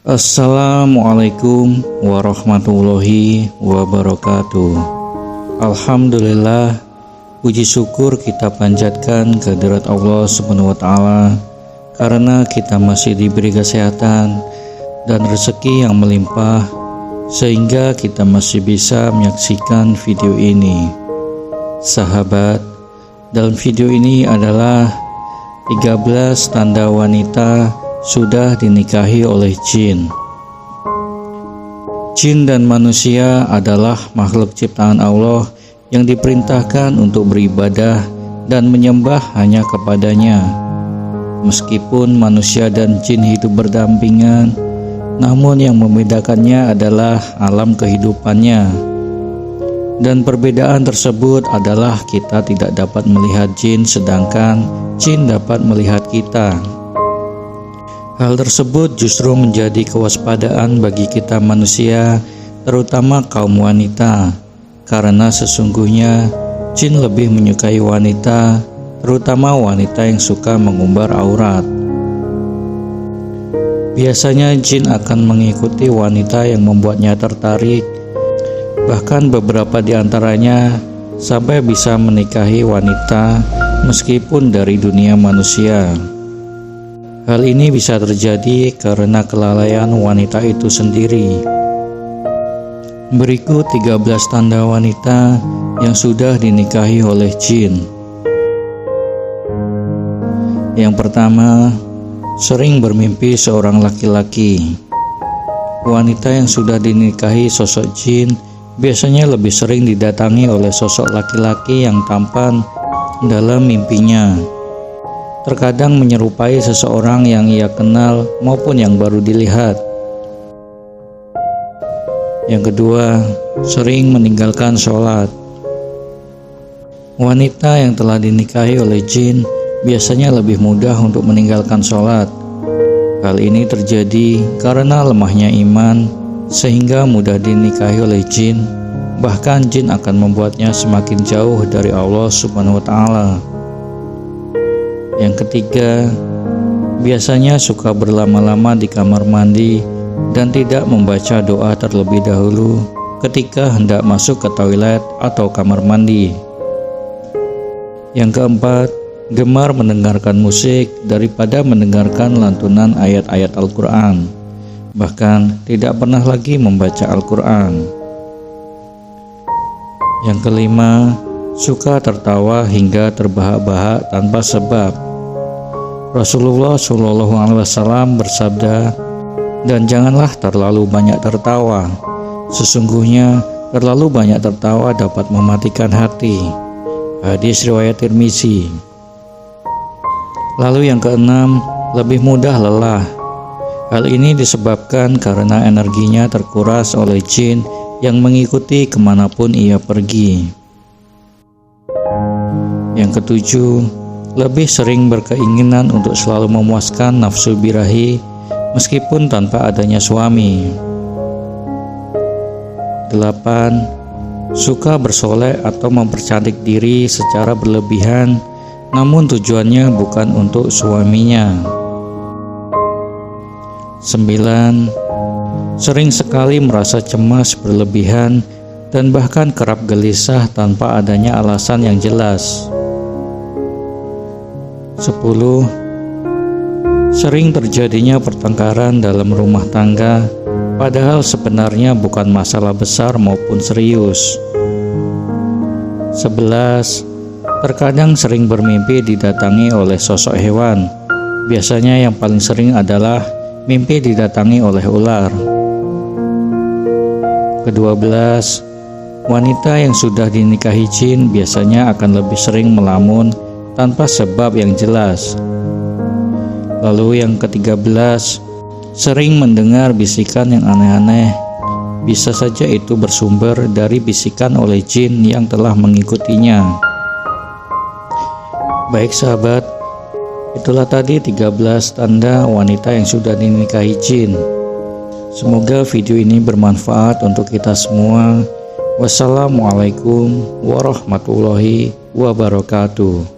Assalamualaikum warahmatullahi wabarakatuh. Alhamdulillah, puji syukur kita panjatkan kehadirat Allah Subhanahu wa Ta'ala karena kita masih diberi kesehatan dan rezeki yang melimpah sehingga kita masih bisa menyaksikan video ini. Sahabat, dalam video ini adalah 13 tanda wanita sudah dinikahi oleh jin. Jin dan manusia adalah makhluk ciptaan Allah yang diperintahkan untuk beribadah dan menyembah hanya kepadanya. Meskipun manusia dan jin hidup berdampingan, namun yang membedakannya adalah alam kehidupannya. Dan perbedaan tersebut adalah kita tidak dapat melihat jin sedangkan jin dapat melihat kita. Hal tersebut justru menjadi kewaspadaan bagi kita manusia, terutama kaum wanita, karena sesungguhnya jin lebih menyukai wanita, terutama wanita yang suka mengumbar aurat. Biasanya jin akan mengikuti wanita yang membuatnya tertarik, bahkan beberapa di antaranya sampai bisa menikahi wanita meskipun dari dunia manusia. Hal ini bisa terjadi karena kelalaian wanita itu sendiri. Berikut 13 tanda wanita yang sudah dinikahi oleh jin. Yang pertama, sering bermimpi seorang laki-laki. Wanita yang sudah dinikahi sosok jin biasanya lebih sering didatangi oleh sosok laki-laki yang tampan dalam mimpinya. Terkadang menyerupai seseorang yang ia kenal maupun yang baru dilihat. Yang kedua, sering meninggalkan sholat. Wanita yang telah dinikahi oleh jin biasanya lebih mudah untuk meninggalkan sholat. Hal ini terjadi karena lemahnya iman sehingga mudah dinikahi oleh jin. Bahkan jin akan membuatnya semakin jauh dari Allah Subhanahu wa Ta'ala. Yang ketiga, biasanya suka berlama-lama di kamar mandi dan tidak membaca doa terlebih dahulu ketika hendak masuk ke toilet atau kamar mandi. Yang keempat, gemar mendengarkan musik daripada mendengarkan lantunan ayat-ayat Al-Quran, bahkan tidak pernah lagi membaca Al-Quran. Yang kelima, suka tertawa hingga terbahak-bahak tanpa sebab. Rasulullah SAW bersabda, "Dan janganlah terlalu banyak tertawa. Sesungguhnya terlalu banyak tertawa dapat mematikan hati." Hadis riwayat Tirmizi. Lalu yang keenam, lebih mudah lelah. Hal ini disebabkan karena energinya terkuras oleh jin yang mengikuti kemanapun ia pergi. Yang ketujuh, lebih sering berkeinginan untuk selalu memuaskan nafsu birahi meskipun tanpa adanya suami. 8. Suka bersolek atau mempercantik diri secara berlebihan, namun tujuannya bukan untuk suaminya. 9. Sering sekali merasa cemas berlebihan dan bahkan kerap gelisah tanpa adanya alasan yang jelas. 10. Sering terjadinya pertengkaran dalam rumah tangga, padahal sebenarnya bukan masalah besar maupun serius. 11. Terkadang sering bermimpi didatangi oleh sosok hewan. Biasanya yang paling sering adalah mimpi didatangi oleh ular. Ke-12, wanita yang sudah dinikahi jin biasanya akan lebih sering melamun tanpa sebab yang jelas. Lalu yang ke-13, sering mendengar bisikan yang aneh-aneh. Bisa saja itu bersumber dari bisikan oleh jin yang telah mengikutinya. Baik sahabat, itulah tadi 13 tanda wanita yang sudah dinikahi jin. Semoga video ini bermanfaat untuk kita semua. Wassalamualaikum warahmatullahi wabarakatuh.